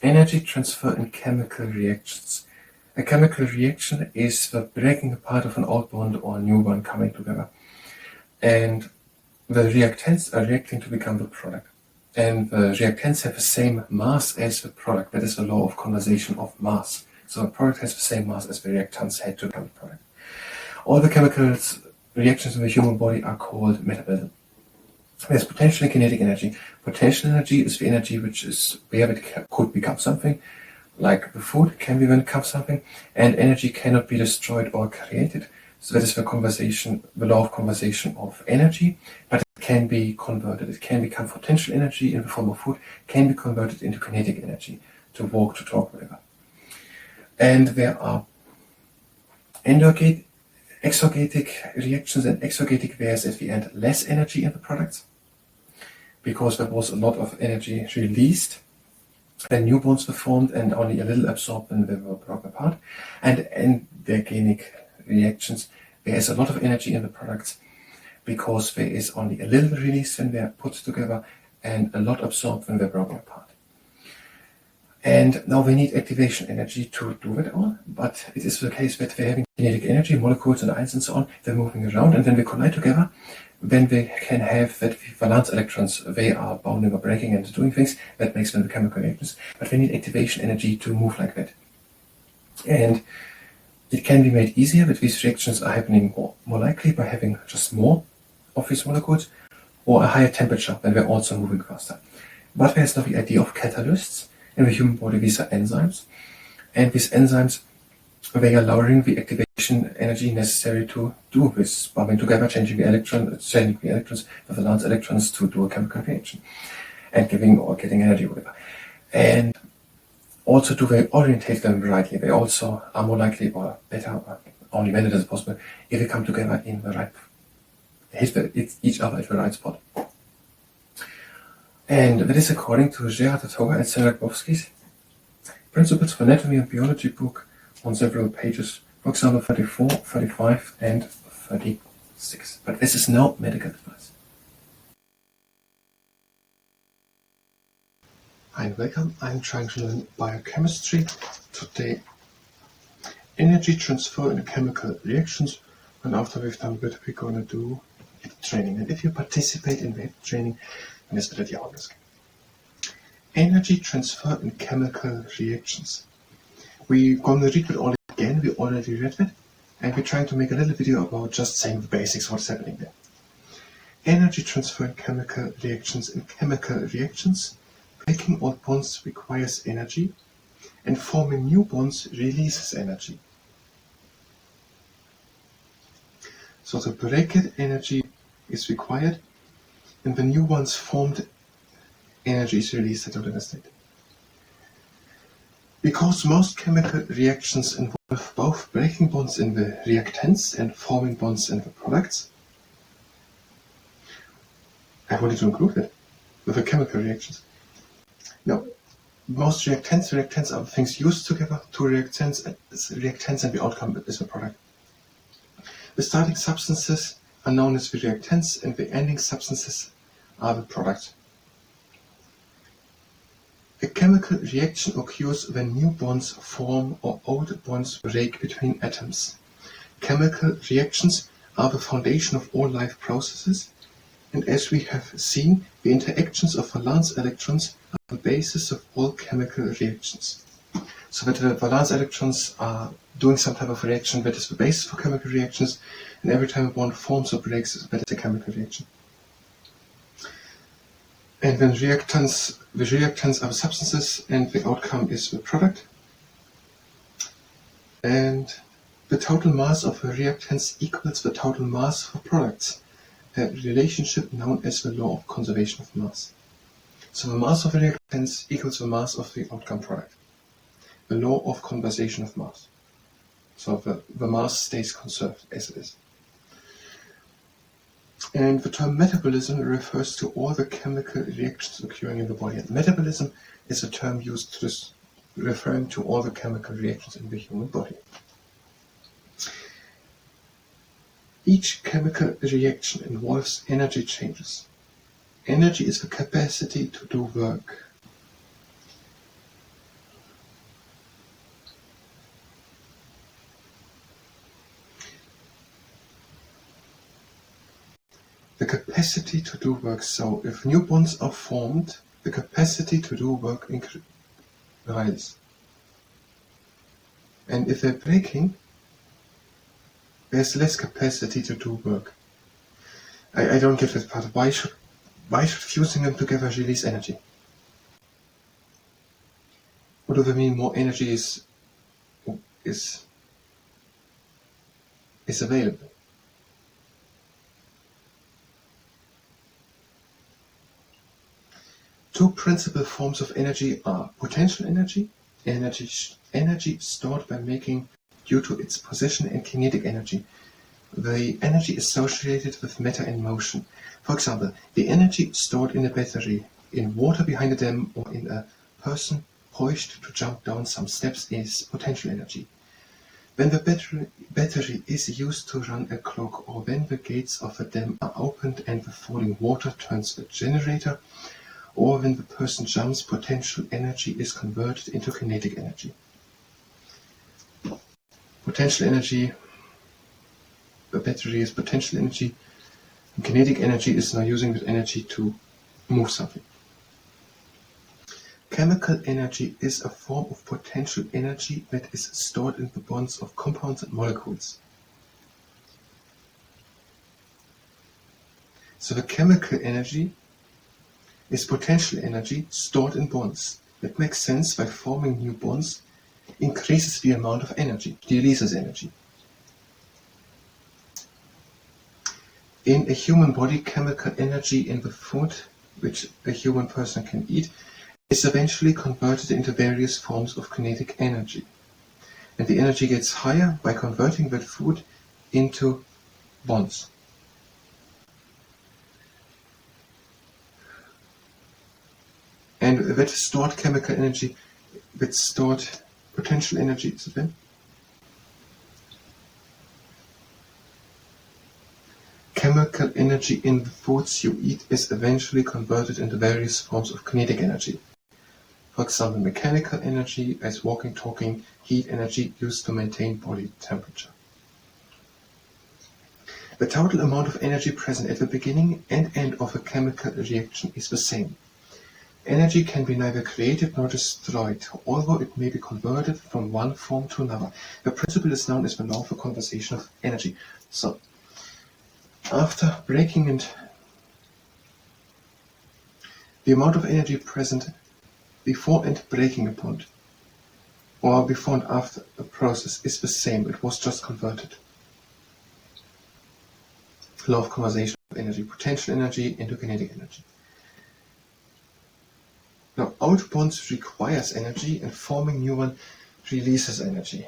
Energy transfer in chemical reactions. A chemical reaction is the breaking apart of an old bond or a new one coming together. And the reactants are reacting to become the product. And the reactants have the same mass as the product. That is the law of conservation of mass. So the product has the same mass as the reactants had to become the product. All the chemicals reactions in the human body are called metabolism. There's potential and kinetic energy. Potential energy is the energy which is where it could become something, like the food can be when it becomes something, and energy cannot be destroyed or created. So that is the law of conservation of energy, but it can be converted. It can become potential energy in the form of food, can be converted into kinetic energy, to walk, to talk, whatever. And there are exergatic reactions, and exergatic there's at the end less energy in the products, because there was a lot of energy released when new bonds were formed and only a little absorbed when they were broken apart. And endogenic reactions, there is a lot of energy in the products because there is only a little released when they are put together and a lot absorbed when they're broken apart. And now we need activation energy to do it all, but it is the case that we're having kinetic energy, molecules and ions and so on, they're moving around, and when they collide together, then we can have that valence electrons, they are bounding or breaking and doing things, that makes them the chemical reactions, but we need activation energy to move like that. And it can be made easier, but these reactions are happening more likely by having just more of these molecules, or a higher temperature when they're also moving faster. But there's now the idea of catalysts. In the human body, these are enzymes, and these enzymes, they are lowering the activation energy necessary to do this, bombing together, changing the electrons, the valence electrons to do a chemical reaction, and giving or getting energy, whatever. And also do they orientate them rightly. They also are more likely or better, or only when it is possible, if they come together in the right, hit each other at the right spot. And that is according to Gerhard Toga and Sarah Grabowski's Principles for Anatomy and Biology book on several pages, for example 34, 35 and 36. But this is no medical advice. Hi and welcome. I'm trying to learn biochemistry. Today, energy transfer in chemical reactions, and after we've done that, we're going to do Hiptraining. And if you participate in the Hiptraining, das werdet ihr auch alles. Energy transfer in chemical reactions. We're going to read it all again. We already read it, and we're trying to make a little video about just saying the basics, what's happening there. Energy transfer in chemical reactions. In chemical reactions, breaking old bonds requires energy, and forming new bonds releases energy. So to break it, energy is required, and the new ones formed, energy is released at a state. Because most chemical reactions involve both breaking bonds in the reactants and forming bonds in the products, I wanted to include it with the chemical reactions. Now, most reactants are things used together, two reactants and the outcome is the product. The starting substances are known as the reactants, and the ending substances are the product. A chemical reaction occurs when new bonds form or old bonds break between atoms. Chemical reactions are the foundation of all life processes, and as we have seen, the interactions of valence electrons are the basis of all chemical reactions. So that the valence electrons are doing some type of reaction that is the basis for chemical reactions, and every time a bond forms or breaks, that is a chemical reaction. And when the reactants are the substances, and the outcome is the product. And the total mass of the reactants equals the total mass for products, a relationship known as the law of conservation of mass. So the mass of the reactants equals the mass of the outcome product, the law of conservation of mass. So the mass stays conserved as it is. And the term metabolism refers to all the chemical reactions occurring in the body. And metabolism is a term used to referring to all the chemical reactions in the human body. Each chemical reaction involves energy changes. Energy is the capacity to do work. capacity to do work. So if new bonds are formed, the capacity to do work rises. And if they're breaking, there's less capacity to do work. I don't get that part. Why should fusing them together release energy? What do they mean more energy is available? Two principal forms of energy are potential energy, energy stored by making due to its position, and kinetic energy, the energy associated with matter in motion. For example, the energy stored in a battery, in water behind a dam, or in a person poised to jump down some steps is potential energy. When the battery is used to run a clock, or when the gates of a dam are opened and the falling water turns a generator, or when the person jumps, potential energy is converted into kinetic energy. Potential energy, the battery is potential energy, and kinetic energy is now using the energy to move something. Chemical energy is a form of potential energy that is stored in the bonds of compounds and molecules. So the chemical energy is potential energy stored in bonds. That makes sense. By forming new bonds, increases the amount of energy, releases energy. In a human body, chemical energy in the food which a human person can eat is eventually converted into various forms of kinetic energy. And the energy gets higher by converting that food into bonds. And that stored chemical energy, that stored potential energy, is it then? Chemical energy in the foods you eat is eventually converted into various forms of kinetic energy. For example, mechanical energy as walking, talking, heat energy used to maintain body temperature. The total amount of energy present at the beginning and end of a chemical reaction is the same. Energy can be neither created nor destroyed, although it may be converted from one form to another. The principle is known as the law of the conservation of energy. So, after breaking and the amount of energy present before and breaking a bond, or before and after a process, is the same. It was just converted. Law of conservation of energy, potential energy into kinetic energy. Now, out bonds requires energy, and forming new one releases energy.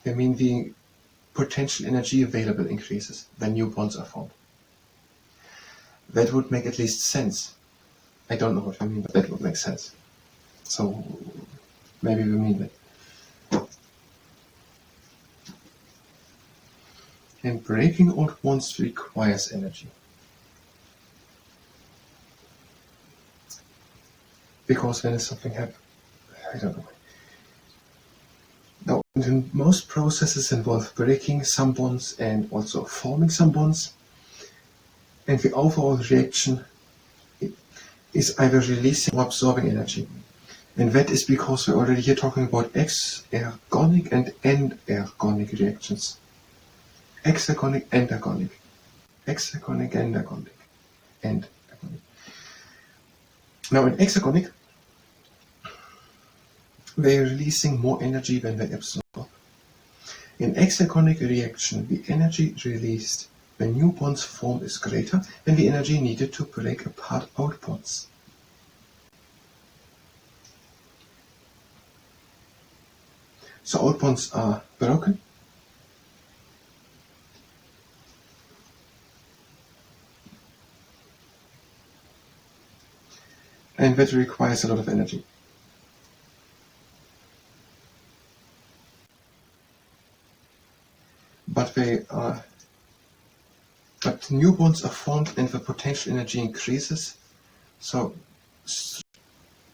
I mean, the potential energy available increases when new bonds are formed. That would make at least sense. I don't know what I mean, but that would make sense. So maybe we mean that. And breaking old bonds requires energy. Because when something happens, I don't know. Now, most processes involve breaking some bonds and also forming some bonds. And the overall reaction is either releasing or absorbing energy. And that is because we're already here talking about exergonic and endergonic reactions. Exergonic, endergonic. Exergonic, endergonic. Endergonic. Now in exergonic, they're releasing more energy than they absorb. In exergonic reaction, the energy released when new bonds form is greater than the energy needed to break apart old bonds. So old bonds are broken. And that requires a lot of energy. But new bonds are formed and the potential energy increases, so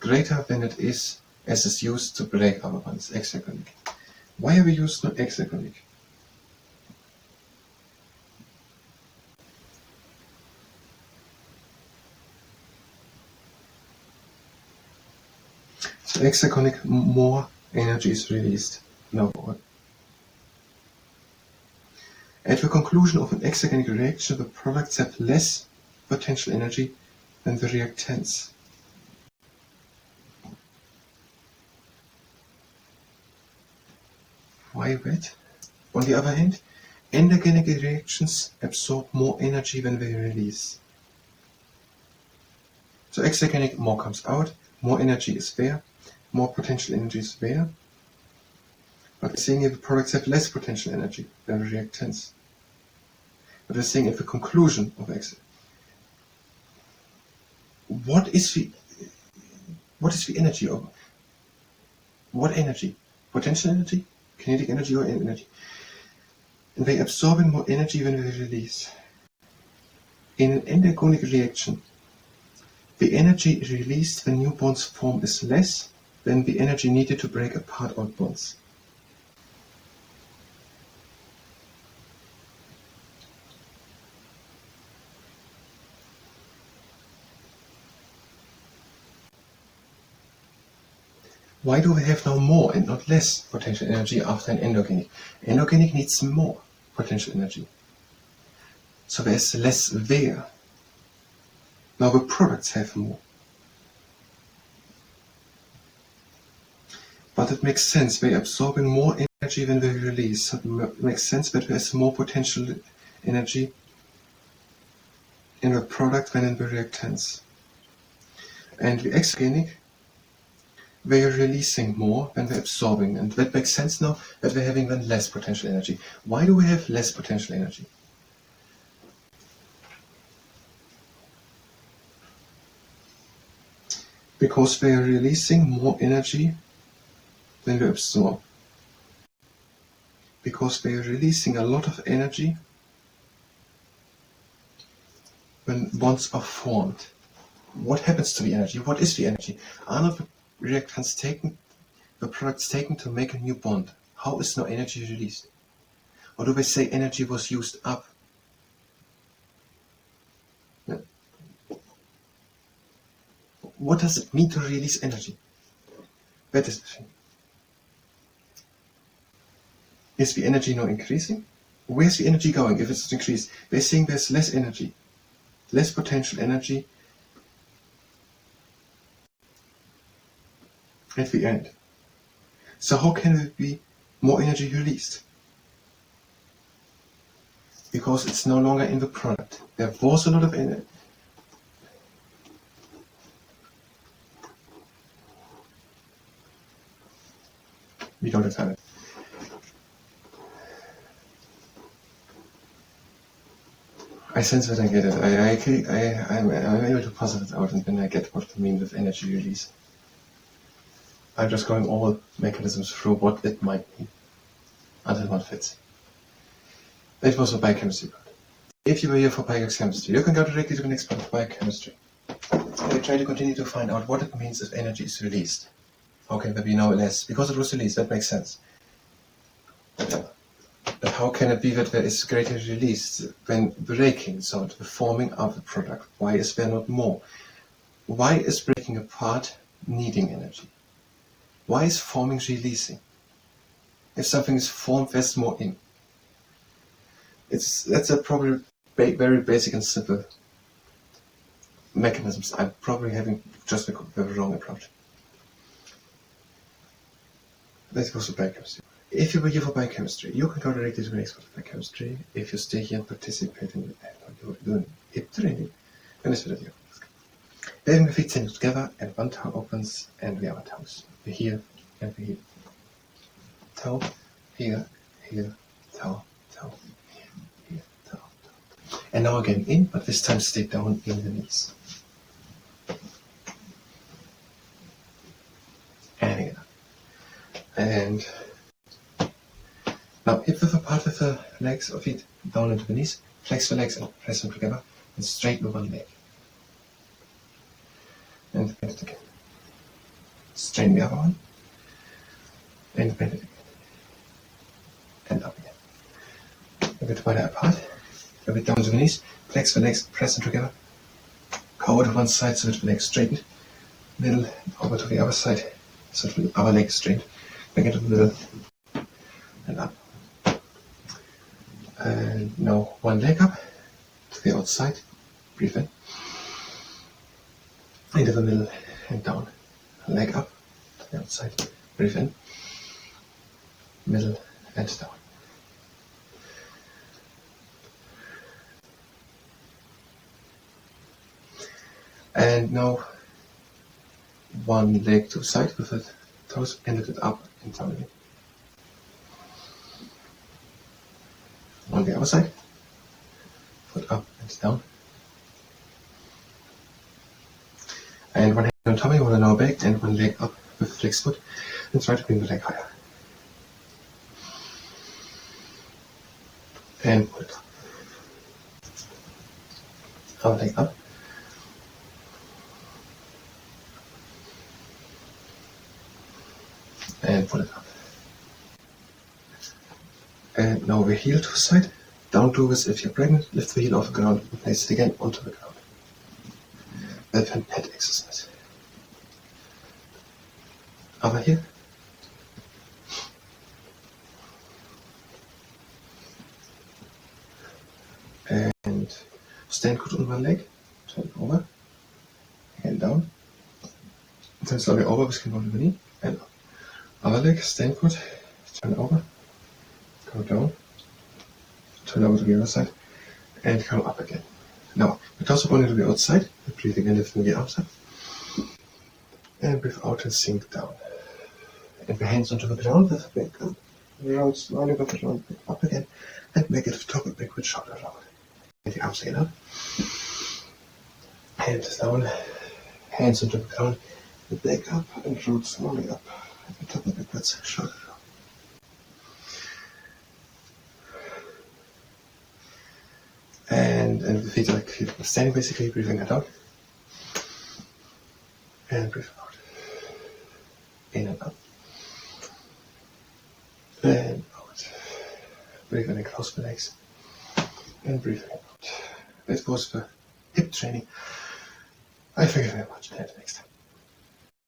greater than it is as is used to break other bonds, exergonic. Why are we used no exergonic? So hexagonic, more energy is released now. At the conclusion of an hexagonic reaction, the products have less potential energy than the reactants. Why that? On the other hand, endogenic reactions absorb more energy than they release. So hexagonic, more comes out, more energy is there, more potential energy is there. But we're saying if the products have less potential energy than the reactants. But we're saying at the conclusion of hexagonic, what is the energy of what energy? Potential energy? Kinetic energy or energy? And they absorbing more energy than they release. In an endogenic reaction, the energy released when new bonds form is less than the energy needed to break apart old bonds. Why do we have now more and not less potential energy after an endogenic? Endogenic needs more potential energy. So there's less there. Now the products have more. But it makes sense, they're absorbing more energy than they release. So it makes sense that there's more potential energy in the product than in the reactants. And the hexagonic, they are releasing more than they're absorbing. And that makes sense now that they're having then less potential energy. Why do we have less potential energy? Because they are releasing more energy than they absorb. Because they are releasing a lot of energy when bonds are formed. What happens to the energy? What is the energy? Are not the reactants taken, the products taken to make a new bond? How is no energy released? Or do they say energy was used up? What does it mean to release energy? That is the thing. Is the energy now increasing? Where's the energy going if it's increased? They're saying there's less energy, less potential energy at the end. So how can there be more energy released? Because it's no longer in the product. There was a lot of energy. We don't have time. I sense that I get it. I'm able to puzzle it out, and then I get what I mean with energy release. I'm just going all mechanisms through what it might mean until one fits. That was the biochemistry part. If you were here for biochemistry, you can go directly to the next part of biochemistry. I try to continue to find out what it means if energy is released. How can there be no less? Because it was released, that makes sense. But how can it be that there is greater release when breaking, so the forming of the product? Why is there not more? Why is breaking apart needing energy? Why is forming releasing? If something is formed, there's more in. That's a probably very basic and simple mechanisms. I'm probably having just the wrong approach. Let's go to biochemistry. If you were here for biochemistry, you can go directly to the next part of biochemistry. If you stay here and participate in doing Hiptraining, then it's video. Having the feet standing together and one toe opens and the other toes. The heel and the heel. Toe, here, here, toe, toe, here, here, toe, toe. And now again in, but this time stay down in the knees. And again. And now hip width apart with the legs or feet down into the knees. Flex the legs and press them together and straighten one leg. And bend it again. Straighten the other one. And bend it again. And up again. A bit wider apart. A bit down to the knees. Flex the legs, press them together. Go to one side so that the legs straighten. Middle over to the other side. So the upper leg straight, back into the middle, and up. And now one leg up to the outside, breathe in, into the middle and down. Leg up to the outside, breathe in, middle and down. And now one leg to the side with the toes ended it up internally. On the other side, foot up and down. And one hand on tummy, one on our back, and one leg up with the flexed foot, and try to bring the leg higher. And pull it up. Our leg up. And pull it up. And now the heel to the side. Down do this if you're pregnant. Lift the heel off the ground and place it again onto the ground. That's a pet exercise. Over here. And stand good on one leg. Turn over. Hand down. Turn slowly over with skin on the knee. And up. Other leg, stand good. Turn over. Go down. Turn over to the other side. And come up again. Now, the torso bone to the outside. Breathe again, lifting the arms up. And breathe out and sink down. And the hands onto the ground with the back up. Round slowly with the ground back up again. And make it top and backward shoulder round. And the arms again up. Hands down. Hands onto the ground. The back up and root slowly up. And top and backwards shoulder round. And the feet are standing basically, breathing it out. And breathe out. In and up. And out. Breathe in and close the legs. And breathe in and out. That was the hip training. I thank you very much. Until next time.